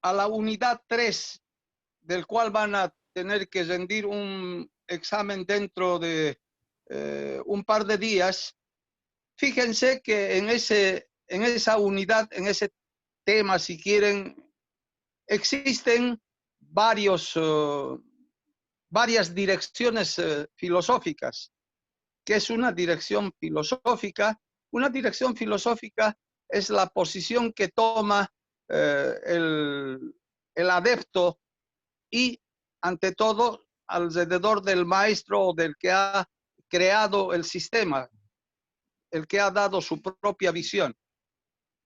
a la unidad 3, del cual van a tener que rendir un examen dentro de un par de días. Fíjense que en esa unidad, en ese tema, si quieren, existen varias direcciones filosóficas. ¿Qué es una dirección filosófica? Una dirección filosófica es la posición que toma el adepto y, ante todo, alrededor del maestro o del que ha creado el sistema, el que ha dado su propia visión.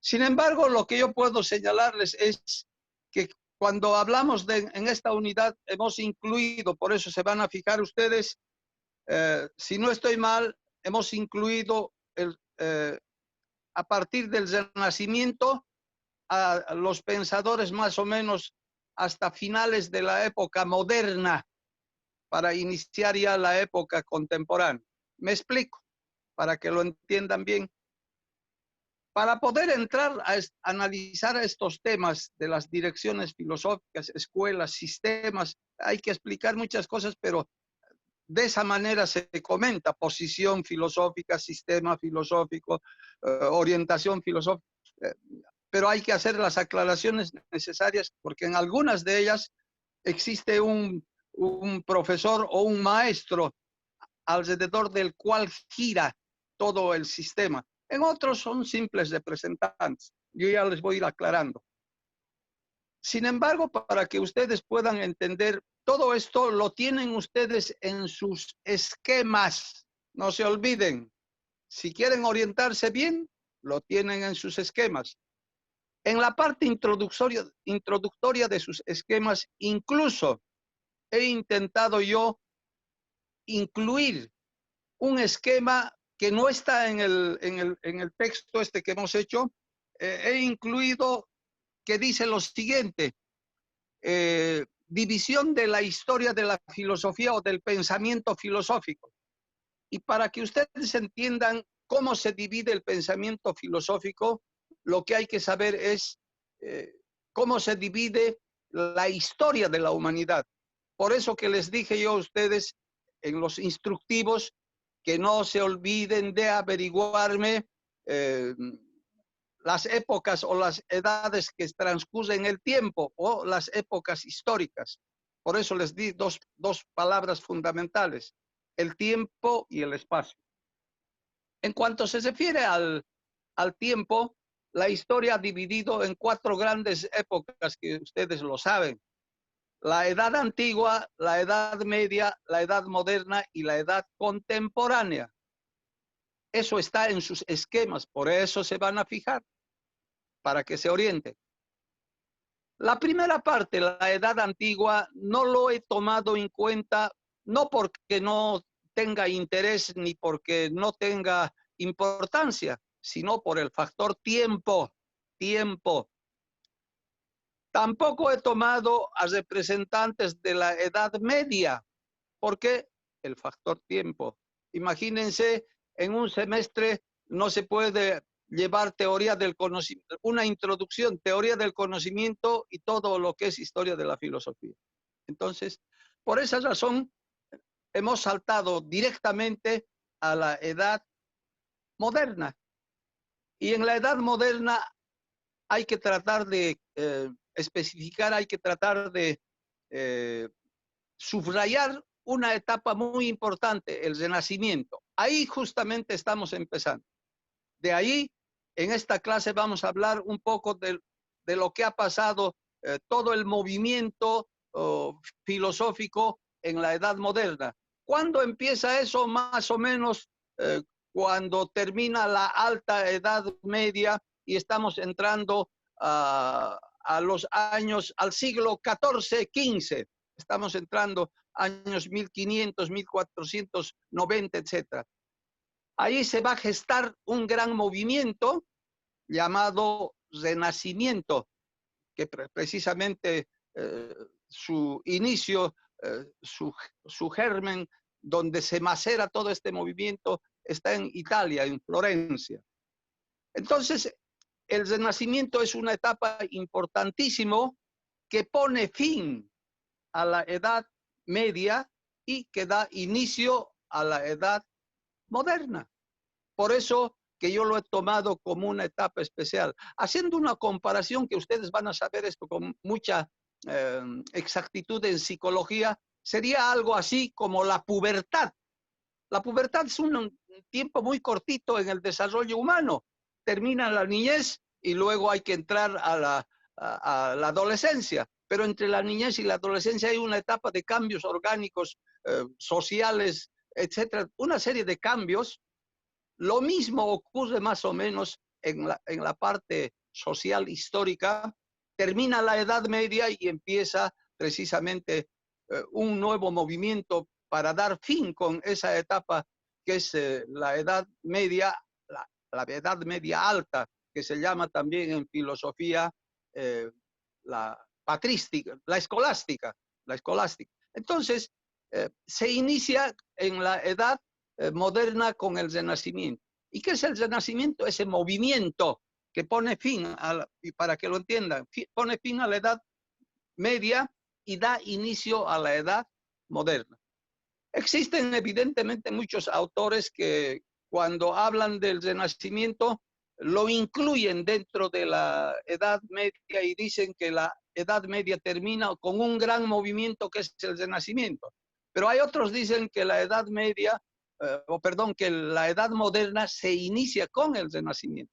Sin embargo, lo que yo puedo señalarles es que cuando hablamos en esta unidad hemos incluido, por eso se van a fijar ustedes, si no estoy mal, hemos incluido a partir del Renacimiento a los pensadores más o menos hasta finales de la época moderna para iniciar ya la época contemporánea. Me explico, para que lo entiendan bien. Para poder entrar a analizar estos temas de las direcciones filosóficas, escuelas, sistemas, hay que explicar muchas cosas, pero de esa manera se comenta: posición filosófica, sistema filosófico, orientación filosófica. Pero hay que hacer las aclaraciones necesarias, porque en algunas de ellas existe un profesor o un maestro alrededor del cual gira todo el sistema. En otros son simples representantes. Yo ya les voy a ir aclarando. Sin embargo, para que ustedes puedan entender, todo esto lo tienen ustedes en sus esquemas. No se olviden. Si quieren orientarse bien, lo tienen en sus esquemas. En la parte introductoria de sus esquemas, incluso he intentado yo incluir un esquema que no está en el texto este que hemos hecho. He incluido, que dice lo siguiente: división de la historia de la filosofía o del pensamiento filosófico. Y para que ustedes entiendan cómo se divide el pensamiento filosófico, lo que hay que saber es cómo se divide la historia de la humanidad. Por eso que les dije yo a ustedes en los instructivos que no se olviden de averiguarme las épocas o las edades que transcurren el tiempo, o las épocas históricas. Por eso les di dos palabras fundamentales: el tiempo y el espacio. En cuanto se refiere al tiempo, la historia ha dividido en 4 grandes épocas, que ustedes lo saben: la edad antigua, la edad media, la edad moderna y la edad contemporánea. Eso está en sus esquemas, por eso se van a fijar, para que se orienten. La primera parte, la edad antigua, no lo he tomado en cuenta, no porque no tenga interés ni porque no tenga importancia, sino por el factor tiempo. Tampoco he tomado a representantes de la Edad Media. ¿Por qué? El factor tiempo. Imagínense, en un semestre no se puede llevar teoría del conocimiento, una introducción, teoría del conocimiento y todo lo que es historia de la filosofía. Entonces, por esa razón, hemos saltado directamente a la edad moderna. Y en la edad moderna hay que tratar de especificar, hay que tratar de subrayar una etapa muy importante: el Renacimiento. Ahí justamente estamos empezando. De ahí, en esta clase vamos a hablar un poco de lo que ha pasado, todo el movimiento filosófico en la Edad Moderna. ¿Cuándo empieza eso? Más o menos cuando termina la Alta Edad Media y estamos entrando a los años, al siglo XIV, XV. Estamos entrando años 1500, 1490, etc. Ahí se va a gestar un gran movimiento llamado Renacimiento, que precisamente su inicio, su germen, donde se macera todo este movimiento, está en Italia, en Florencia. Entonces, el Renacimiento es una etapa importantísima que pone fin a la Edad Media y que da inicio a la Edad Moderna. Por eso que yo lo he tomado como una etapa especial. Haciendo una comparación que ustedes van a saber esto con mucha exactitud en psicología, sería algo así como la pubertad. La pubertad es un tiempo muy cortito en el desarrollo humano. Termina la niñez y luego hay que entrar a la adolescencia. Pero entre la niñez y la adolescencia hay una etapa de cambios orgánicos, sociales, etcétera, una serie de cambios. Lo mismo ocurre más o menos en la parte social histórica. Termina la Edad Media y empieza precisamente un nuevo movimiento para dar fin con esa etapa que es la Edad Media, la Edad Media Alta, que se llama también en filosofía la patrística, la escolástica. Entonces, se inicia en la Edad moderna con el Renacimiento. ¿Y qué es el Renacimiento? Ese movimiento que pone fin, y para que lo entiendan, pone fin a la Edad Media y da inicio a la Edad Moderna. Existen evidentemente muchos autores que cuando hablan del Renacimiento lo incluyen dentro de la Edad Media y dicen que la Edad Media termina con un gran movimiento que es el Renacimiento. Pero hay otros que dicen que la Edad Media, que la Edad Moderna se inicia con el Renacimiento.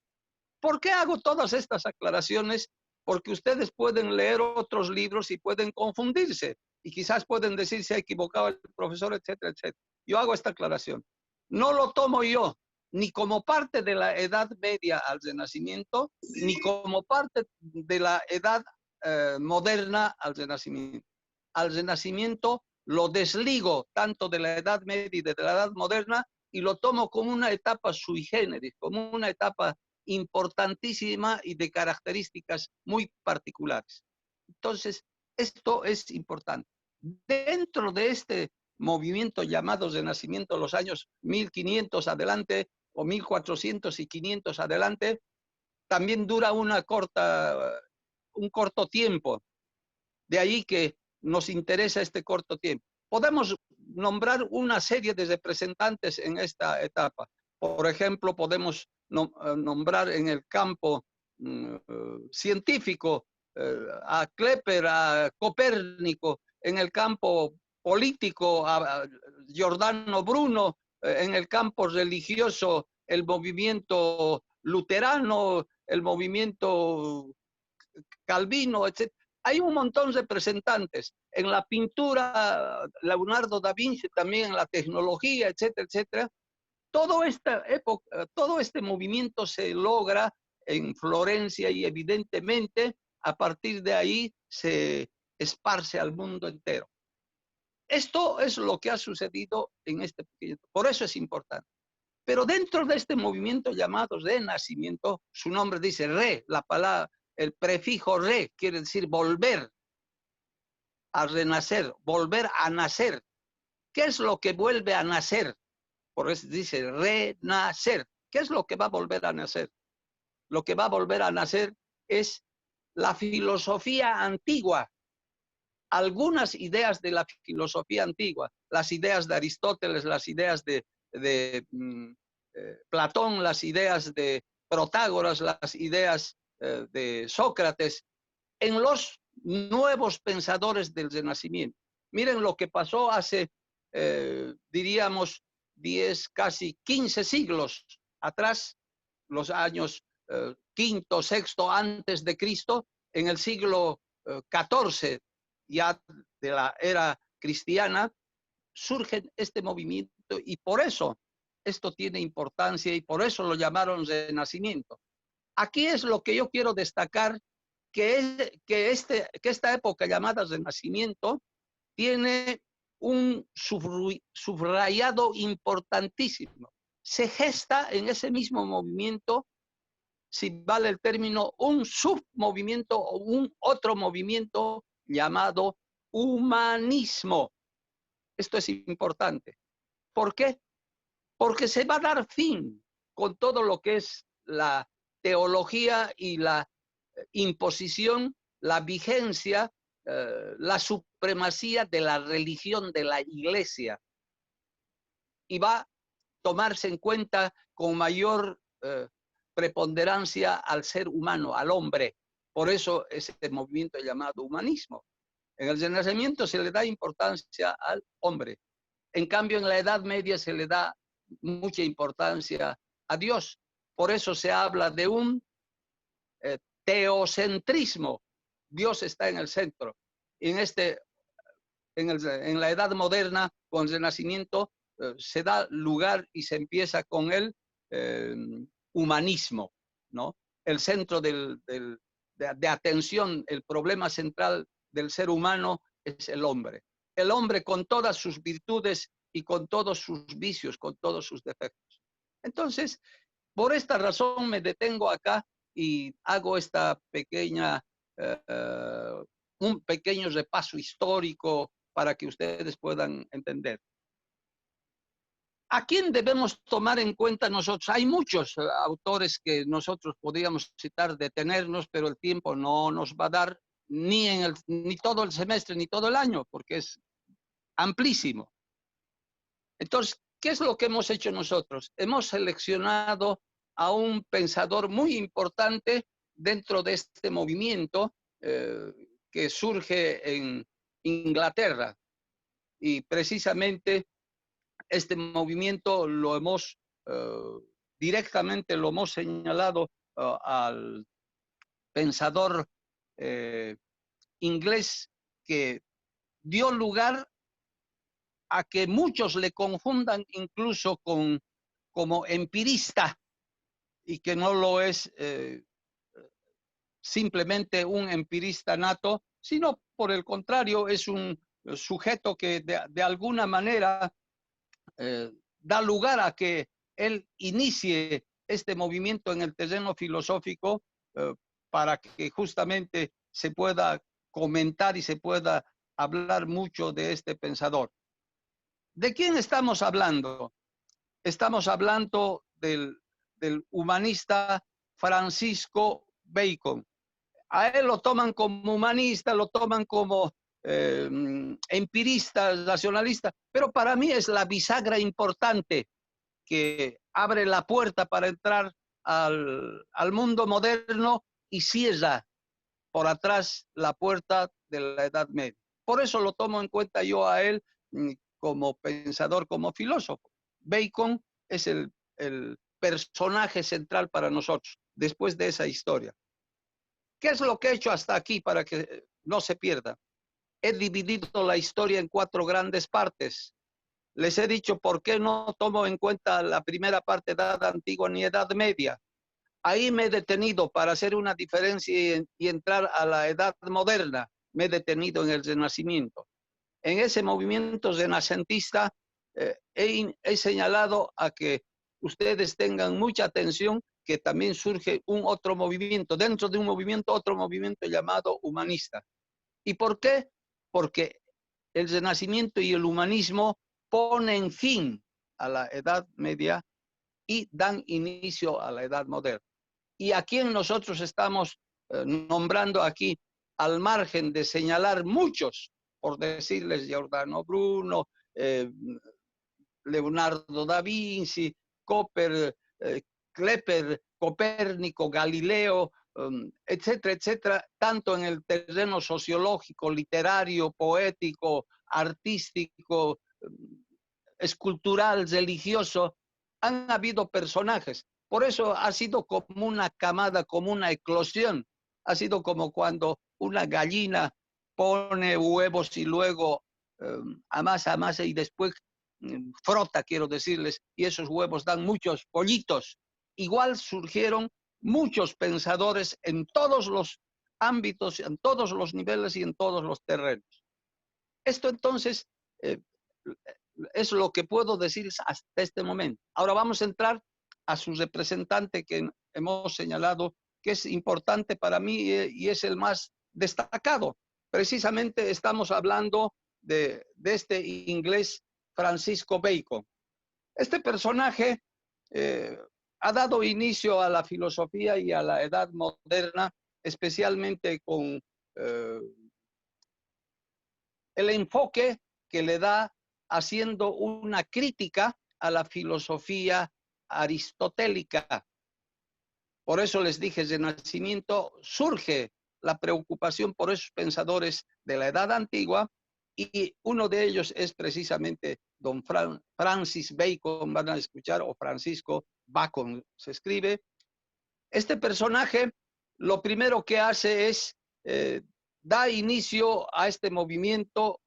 ¿Por qué hago todas estas aclaraciones? Porque ustedes pueden leer otros libros y pueden confundirse y quizás pueden decir se ha equivocado el profesor, etcétera, etcétera. Yo hago esta aclaración. No lo tomo yo ni como parte de la Edad Media al Renacimiento, ni como parte de la Edad Moderna al Renacimiento. Al Renacimiento lo desligo tanto de la Edad Media y de la Edad Moderna y lo tomo como una etapa sui generis, como una etapa importantísima y de características muy particulares. Entonces, esto es importante. Dentro de este movimiento llamado Renacimiento, los años 1500 adelante, o 1400 y 500 adelante, también dura un corto tiempo. De ahí que nos interesa este corto tiempo. Podemos nombrar una serie de representantes en esta etapa. Por ejemplo, podemos nombrar en el campo científico a Kepler, a Copérnico, en el campo político a Giordano Bruno, en el campo religioso el movimiento luterano, el movimiento Calvino, etc. Hay un montón de representantes. En la pintura, Leonardo da Vinci, también en la tecnología, etcétera, etcétera. Todo este movimiento se logra en Florencia y evidentemente a partir de ahí se esparce al mundo entero. Esto es lo que ha sucedido en este pequeño. Por eso es importante. Pero dentro de este movimiento llamado Renacimiento, su nombre dice la palabra, el prefijo re quiere decir volver a renacer, volver a nacer. ¿Qué es lo que vuelve a nacer? Por eso dice renacer. ¿Qué es lo que va a volver a nacer? Lo que va a volver a nacer es la filosofía antigua. Algunas ideas de la filosofía antigua, las ideas de Aristóteles, las ideas de Platón, las ideas de Protágoras, las ideas de Sócrates, en los nuevos pensadores del Renacimiento. Miren lo que pasó hace, diríamos, 10, casi 15 siglos atrás, los años quinto, sexto antes de Cristo, en el siglo XIV, ya de la era cristiana, surge este movimiento y por eso esto tiene importancia y por eso lo llamaron Renacimiento. Aquí es lo que yo quiero destacar, que esta época llamada Renacimiento tiene un subrayado importantísimo. Se gesta en ese mismo movimiento, si vale el término, un submovimiento o un otro movimiento llamado humanismo. Esto es importante. ¿Por qué? Porque se va a dar fin con todo lo que es la teología y la imposición, la vigencia la supremacía de la religión, de la iglesia, y va a tomarse en cuenta con mayor preponderancia al ser humano, al hombre. Por eso ese movimiento llamado humanismo. En el Renacimiento se le da importancia al hombre. En cambio, en la Edad Media se le da mucha importancia a Dios. Por eso se habla de un teocentrismo. Dios está en el centro. En la Edad Moderna, con el Renacimiento, se da lugar y se empieza con el humanismo, ¿no? El centro de atención, el problema central del ser humano es el hombre. El hombre con todas sus virtudes y con todos sus vicios, con todos sus defectos. Entonces, por esta razón me detengo acá y hago esta pequeña, un pequeño repaso histórico para que ustedes puedan entender. ¿A quién debemos tomar en cuenta nosotros? Hay muchos autores que nosotros podríamos citar, detenernos, pero el tiempo no nos va a dar ni todo el semestre ni todo el año, porque es amplísimo. Entonces, ¿qué es lo que hemos hecho nosotros? Hemos seleccionado a un pensador muy importante dentro de este movimiento que surge en Inglaterra. Y precisamente este movimiento lo hemos directamente lo hemos señalado al pensador inglés que dio lugar a que muchos le confundan incluso como empirista y que no lo es simplemente un empirista nato, sino por el contrario es un sujeto que de alguna manera da lugar a que él inicie este movimiento en el terreno filosófico para que justamente se pueda comentar y se pueda hablar mucho de este pensador. ¿De quién estamos hablando? Estamos hablando del humanista Francisco Bacon. A él lo toman como humanista, lo toman como empirista, racionalista, pero para mí es la bisagra importante que abre la puerta para entrar al mundo moderno y cierra por atrás la puerta de la Edad Media. Por eso lo tomo en cuenta yo a él como pensador, como filósofo. Bacon es el personaje central para nosotros después de esa historia. ¿Qué es lo que he hecho hasta aquí para que no se pierda? He dividido la historia en 4 grandes partes. Les he dicho por qué no tomo en cuenta la primera parte, Edad Antigua ni Edad Media. Ahí me he detenido para hacer una diferencia y entrar a la Edad Moderna. Me he detenido en el Renacimiento. En ese movimiento renacentista he señalado a que ustedes tengan mucha atención que también surge un otro movimiento, dentro de un movimiento, otro movimiento llamado humanista. ¿Y por qué? Porque el Renacimiento y el humanismo ponen fin a la Edad Media y dan inicio a la Edad Moderna. ¿Y a quién nosotros estamos nombrando aquí, al margen de señalar muchos, por decirles Giordano Bruno, Leonardo da Vinci, Kepler, Copérnico, Galileo, etcétera, etcétera, tanto en el terreno sociológico, literario, poético, artístico, escultural, religioso, han habido personajes. Por eso ha sido como una camada, como una eclosión. Ha sido como cuando una gallina pone huevos y luego amasa y después frota, quiero decirles, y esos huevos dan muchos pollitos. Igual surgieron muchos pensadores en todos los ámbitos, en todos los niveles y en todos los terrenos. Esto entonces es lo que puedo decir hasta este momento. Ahora vamos a entrar a su representante que hemos señalado que es importante para mí y es el más destacado. Precisamente estamos hablando de este inglés Francisco Bacon. Este personaje ha dado inicio a la filosofía y a la edad moderna, especialmente con el enfoque que le da haciendo una crítica a la filosofía aristotélica. Por eso les dije, de nacimiento surge la preocupación por esos pensadores de la Edad Antigua, y uno de ellos es precisamente don Francis Bacon, van a escuchar, o Francisco Bacon se escribe. Este personaje lo primero que hace es da inicio a este movimiento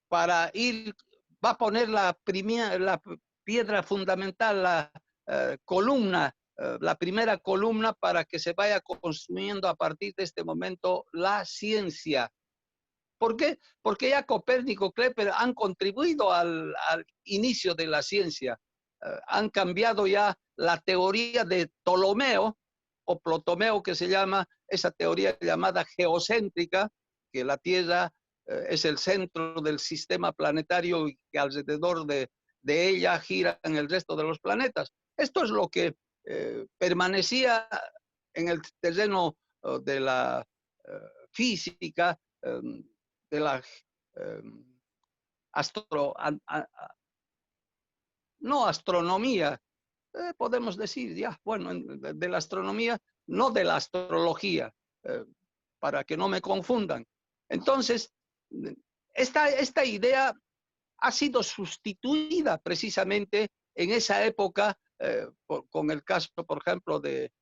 para ir, va a poner la piedra fundamental, la columna, la primera columna para que se vaya construyendo a partir de este momento la ciencia. ¿Por qué? Porque ya Copérnico, Kepler han contribuido al inicio de la ciencia. Han cambiado ya la teoría de Ptolomeo, o Ptolomeo que se llama, esa teoría llamada geocéntrica, que la Tierra es el centro del sistema planetario y que alrededor de ella giran el resto de los planetas. Esto es lo que permanecía en el terreno de la física, de la no astronomía, podemos decir ya, bueno, de la astronomía, no de la astrología, para que no me confundan. Entonces, esta idea ha sido sustituida precisamente en esa época con el caso, por ejemplo, de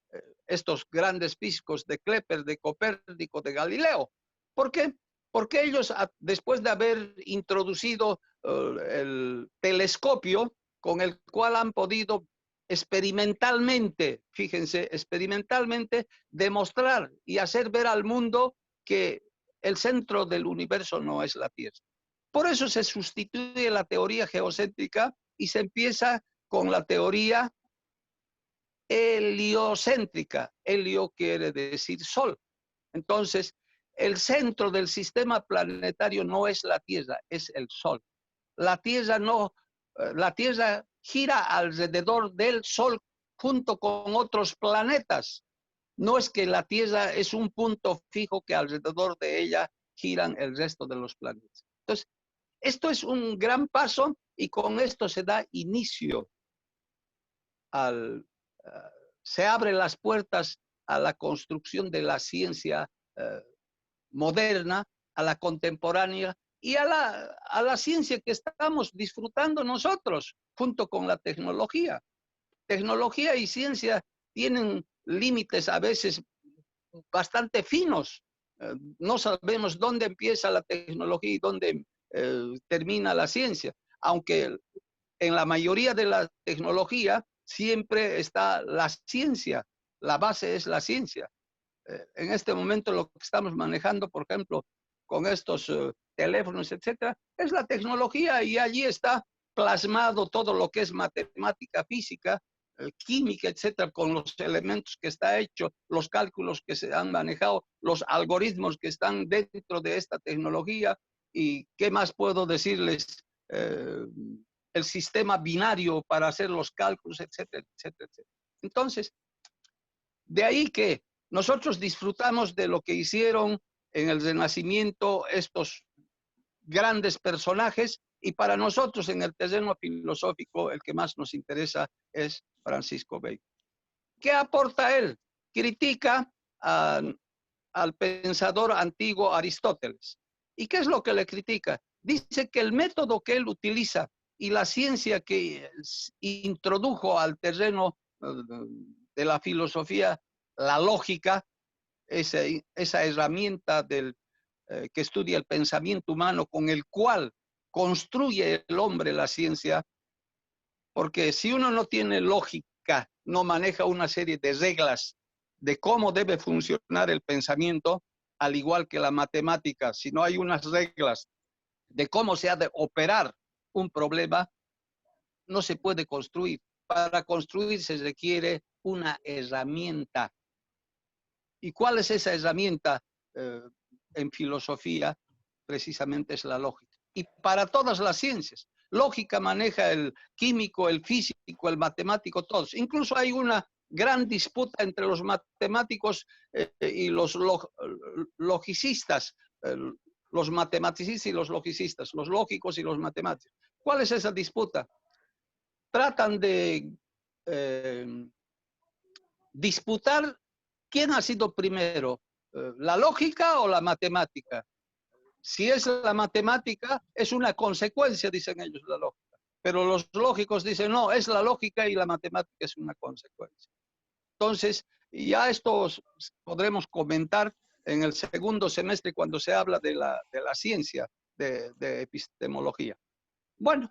estos grandes físicos de Kepler, de Copérnico, de Galileo. ¿Por qué? Porque ellos, después de haber introducido el telescopio con el cual han podido experimentalmente, fíjense, experimentalmente demostrar y hacer ver al mundo que el centro del universo no es la Tierra. Por eso se sustituye la teoría geocéntrica y se empieza con la teoría heliocéntrica. Helio quiere decir sol. Entonces, el centro del sistema planetario no es la Tierra, es el Sol. La Tierra gira alrededor del Sol junto con otros planetas. No es que la Tierra es un punto fijo que alrededor de ella giran el resto de los planetas. Entonces, esto es un gran paso y con esto se da inicio se abren las puertas a la construcción de la ciencia moderna, a la contemporánea y a la ciencia que estamos disfrutando nosotros junto con la tecnología. Tecnología y ciencia tienen límites a veces bastante finos. No sabemos dónde empieza la tecnología y dónde termina la ciencia, aunque en la mayoría de la tecnología siempre está la ciencia, la base es la ciencia. En este momento lo que estamos manejando, por ejemplo, con estos teléfonos, etcétera, es la tecnología y allí está plasmado todo lo que es matemática, física, química, etcétera, con los elementos que está hecho, los cálculos que se han manejado, los algoritmos que están dentro de esta tecnología. ¿Y qué más puedo decirles? El sistema binario para hacer los cálculos, etcétera, etcétera, etcétera. Entonces, de ahí que nosotros disfrutamos de lo que hicieron en el Renacimiento estos grandes personajes, y para nosotros en el terreno filosófico el que más nos interesa es Francisco Bacon. ¿Qué aporta él? Critica al pensador antiguo Aristóteles. ¿Y qué es lo que le critica? Dice que el método que él utiliza y la ciencia que introdujo al terreno de la filosofía, la lógica, esa herramienta que estudia el pensamiento humano, con el cual construye el hombre la ciencia, porque si uno no tiene lógica, no maneja una serie de reglas de cómo debe funcionar el pensamiento, al igual que la matemática, si no hay unas reglas de cómo se ha de operar un problema, no se puede construir. Para construir se requiere una herramienta. ¿Y cuál es esa herramienta en filosofía? Precisamente es la lógica. Y para todas las ciencias. Lógica maneja el químico, el físico, el matemático, todos. Incluso hay una gran disputa entre los matemáticos y los logicistas. los matematicistas y los logicistas, los lógicos y los matemáticos. ¿Cuál es esa disputa? Tratan de disputar quién ha sido primero, la lógica o la matemática. Si es la matemática, es una consecuencia, dicen ellos, la lógica. Pero los lógicos dicen, no, es la lógica y la matemática es una consecuencia. Entonces, ya esto podremos comentar en el segundo semestre cuando se habla de la ciencia de epistemología. Bueno,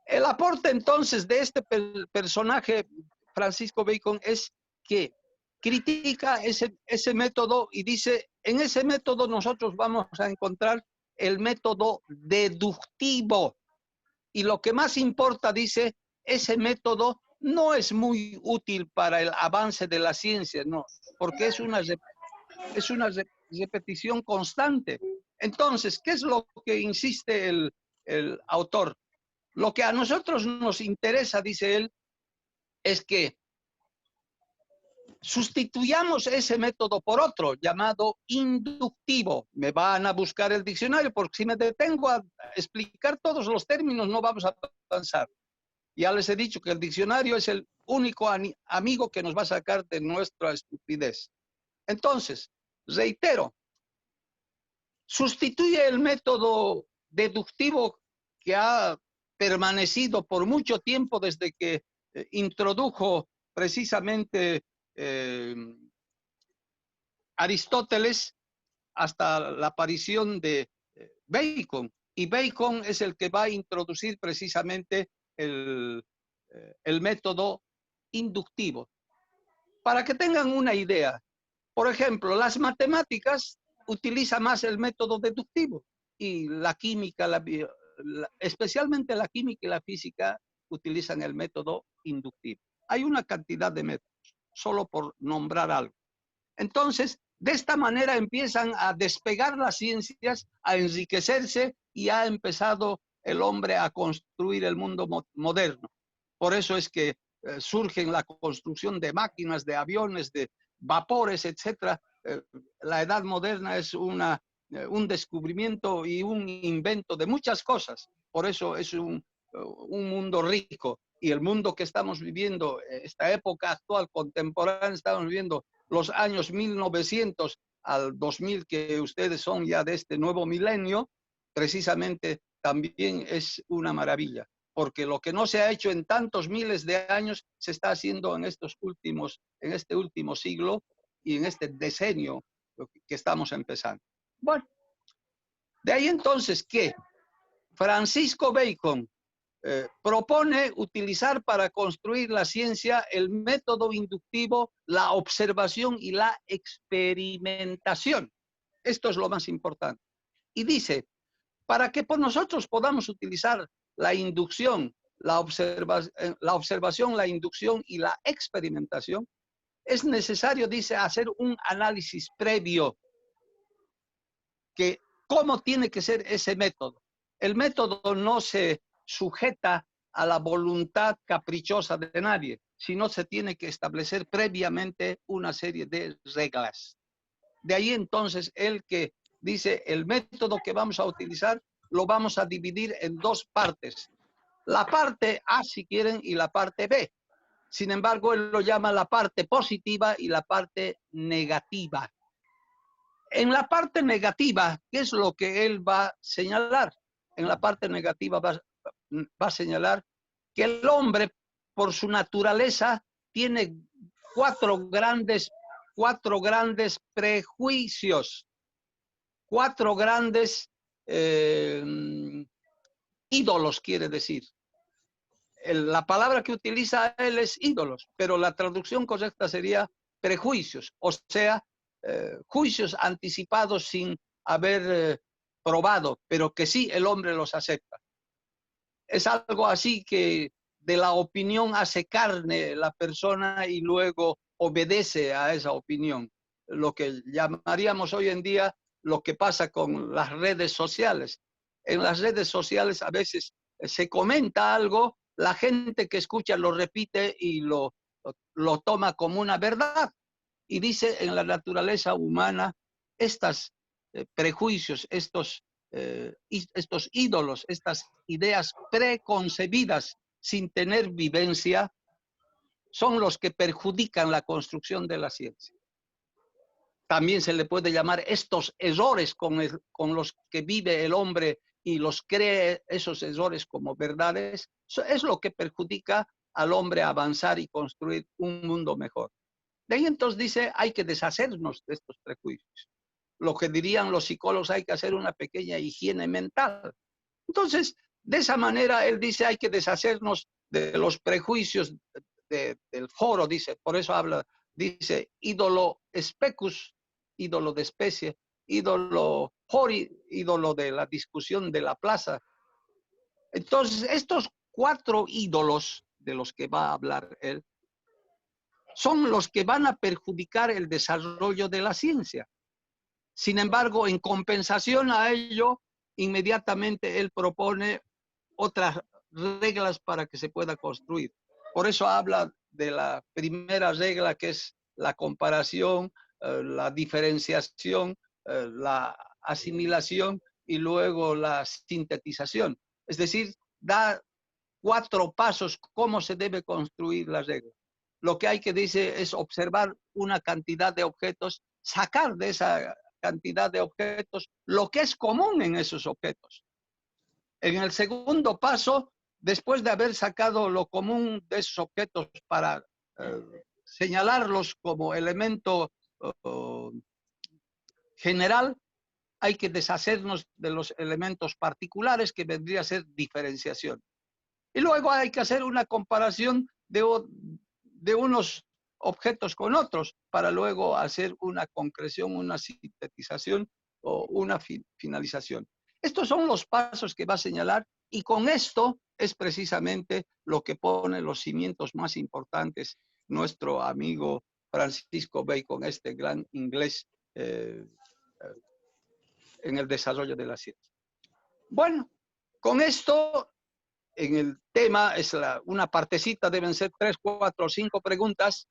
el aporte entonces de este personaje, Francisco Bacon, es que critica ese método y dice, en ese método nosotros vamos a encontrar el método deductivo. Y lo que más importa, dice, ese método no es muy útil para el avance de la ciencia, no, porque es una repetición constante. Entonces, ¿qué es lo que insiste el autor? Lo que a nosotros nos interesa, dice él, es que sustituyamos ese método por otro llamado inductivo. Me van a buscar el diccionario porque si me detengo a explicar todos los términos no vamos a avanzar. Ya les he dicho que el diccionario es el único amigo que nos va a sacar de nuestra estupidez. Entonces, reitero, sustituye el método deductivo que ha permanecido por mucho tiempo desde que introdujo precisamente Aristóteles hasta la aparición de Bacon. Y Bacon es el que va a introducir precisamente el método inductivo. Para que tengan una idea, por ejemplo, las matemáticas utilizan más el método deductivo y la química, especialmente la química y la física utilizan el método inductivo. Hay una cantidad de métodos, solo por nombrar algo. Entonces, de esta manera empiezan a despegar las ciencias, a enriquecerse y ha empezado el hombre a construir el mundo moderno. Por eso es que surgen la construcción de máquinas, de aviones, de vapores, etc. La edad moderna es un descubrimiento y un invento de muchas cosas. Por eso es un mundo rico. Y el mundo que estamos viviendo, esta época actual, contemporánea, estamos viviendo los años 1900 al 2000, que ustedes son ya de este nuevo milenio, precisamente también es una maravilla, porque lo que no se ha hecho en tantos miles de años se está haciendo en este último siglo y en este decenio que estamos empezando. Bueno, de ahí entonces que Francisco Bacon propone utilizar para construir la ciencia el método inductivo, la observación y la experimentación. Esto es lo más importante. Y dice, para que nosotros podamos utilizar la inducción, la observación, la inducción y la experimentación, es necesario, dice, hacer un análisis previo que cómo tiene que ser ese método. El método no se sujeta a la voluntad caprichosa de nadie, sino se tiene que establecer previamente una serie de reglas. De ahí entonces el que dice el método que vamos a utilizar lo vamos a dividir en dos partes. La parte A, si quieren, y la parte B. Sin embargo, él lo llama la parte positiva y la parte negativa. En la parte negativa, ¿qué es lo que él va a señalar? En la parte negativa va a señalar que el hombre, por su naturaleza, tiene cuatro grandes prejuicios, cuatro grandes ídolos, quiere decir. La palabra que utiliza él es ídolos, pero la traducción correcta sería prejuicios, o sea, juicios anticipados sin haber probado, pero que sí el hombre los acepta. Es algo así que de la opinión hace carne la persona y luego obedece a esa opinión. Lo que llamaríamos hoy en día lo que pasa con las redes sociales. En las redes sociales a veces se comenta algo, la gente que escucha lo repite y lo toma como una verdad. Y dice, en la naturaleza humana, estas prejuicios, estos ídolos, estas ideas preconcebidas sin tener vivencia, son los que perjudican la construcción de la ciencia. También se le puede llamar estos errores con los que vive el hombre y los cree esos errores como verdades, es lo que perjudica al hombre a avanzar y construir un mundo mejor. De ahí entonces dice, hay que deshacernos de estos prejuicios. Lo que dirían los psicólogos, hay que hacer una pequeña higiene mental. Entonces, de esa manera, él dice, hay que deshacernos de los prejuicios del foro, dice, por eso habla, dice, ídolo specus, ídolo de especie, ídolo hori, ídolo de la discusión de la plaza. Entonces, estos 4 ídolos de los que va a hablar él, son los que van a perjudicar el desarrollo de la ciencia. Sin embargo, en compensación a ello, inmediatamente él propone otras reglas para que se pueda construir. Por eso habla de la primera regla, que es la comparación, la diferenciación, la asimilación y luego la sintetización. Es decir, da 4 pasos cómo se debe construir la regla. Lo que hay que dice es observar una cantidad de objetos, sacar de esa cantidad de objetos lo que es común en esos objetos. En el segundo paso, después de haber sacado lo común de esos objetos para señalarlos como elemento general, hay que deshacernos de los elementos particulares, que vendría a ser diferenciación. Y luego hay que hacer una comparación de unos objetos con otros para luego hacer una concreción, una sintetización o una finalización. Estos son los pasos que va a señalar y con esto es precisamente lo que pone los cimientos más importantes nuestro amigo Francisco Bacon, este gran inglés en el desarrollo de la ciencia. Bueno, con esto en el tema, es una partecita, deben ser 3, 4, 5 preguntas,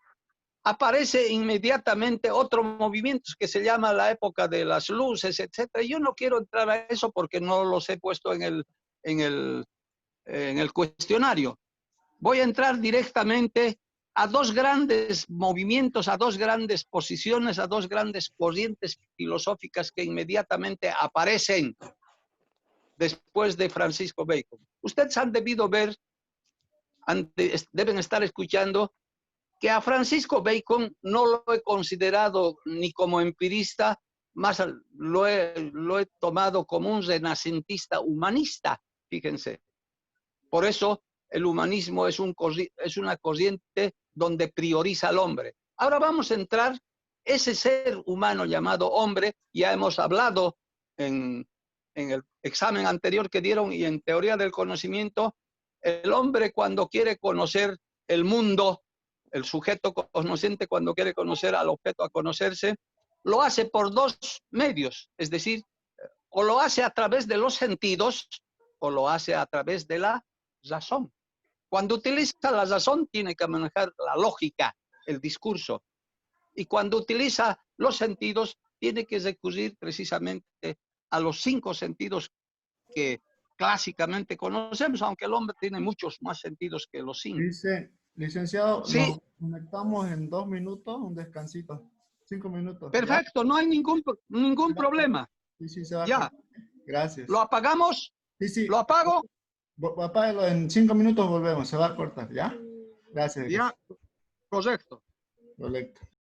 aparece inmediatamente otro movimiento que se llama la época de las luces, etcétera. Yo no quiero entrar a eso porque no los he puesto en el cuestionario. Voy a entrar directamente a 2 grandes movimientos, a 2 grandes posiciones, a 2 grandes corrientes filosóficas que inmediatamente aparecen después de Francisco Bacon. Ustedes han debido ver, deben estar escuchando, que a Francisco Bacon no lo he considerado ni como empirista, más lo he tomado como un renacentista humanista, fíjense. Por eso el humanismo es una corriente donde prioriza al hombre. Ahora vamos a entrar, ese ser humano llamado hombre, ya hemos hablado en el examen anterior que dieron y en teoría del conocimiento, el hombre cuando quiere conocer el mundo, el sujeto conociente cuando quiere conocer al objeto a conocerse, lo hace por 2 medios, es decir, o lo hace a través de los sentidos o lo hace a través de la razón. Cuando utiliza la razón tiene que manejar la lógica, el discurso. Y cuando utiliza los sentidos tiene que recurrir precisamente a los 5 sentidos que clásicamente conocemos, aunque el hombre tiene muchos más sentidos que los 5. Dice, licenciado, sí. Nos conectamos en 2 minutos, un descansito. 5 minutos. Perfecto, ¿ya? No hay ningún problema. Sí, sí, se va. Ya. Gracias. ¿Lo apagamos? Sí, sí. ¿Lo apago? Apágalo, en 5 minutos volvemos, se va a cortar, ¿ya? Gracias. Ya, correcto. Correcto.